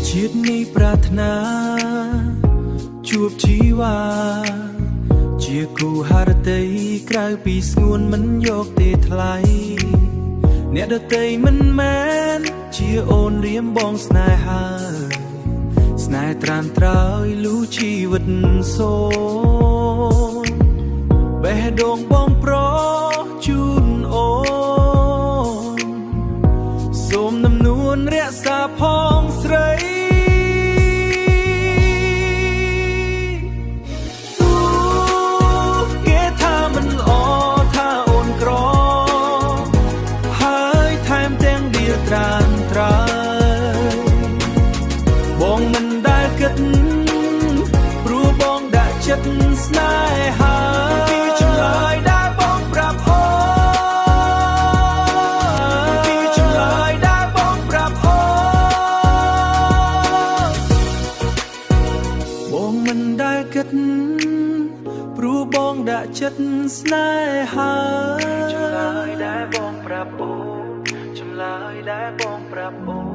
ជាតិនេះប្រាថ្នាជួបជីវ៉ាជាគូហារតីក្រៅពីស្ងួនមិនយកទេថ្លៃអ្នកដតីមិនមែនជាអូនរៀមបងស្នេហាស្នេហ៍ត្រាំត្រើយលូជីវិតសូនបេះដូងបងប្រជូនអូនសូមនឹមនួនរក្សាផងស្រីគេថាមិនល្អថាអូនក្រហើយថែមទាំងដៀលត្រានត្រើយបងមិនដែលគិតព្រោះបងដាក់ចិត្តស្នេហាពីចម្លើយដែលបងប្រាប់អូនពីចម្លើយដែលបងប្រាប់អូនបងមិនដែលគិតព្រោះបងដាក់ចិត្តស្នេហាចម្លើយដែលបងប្រាប់អូនចម្លើយដែលបងប្រាប់អូន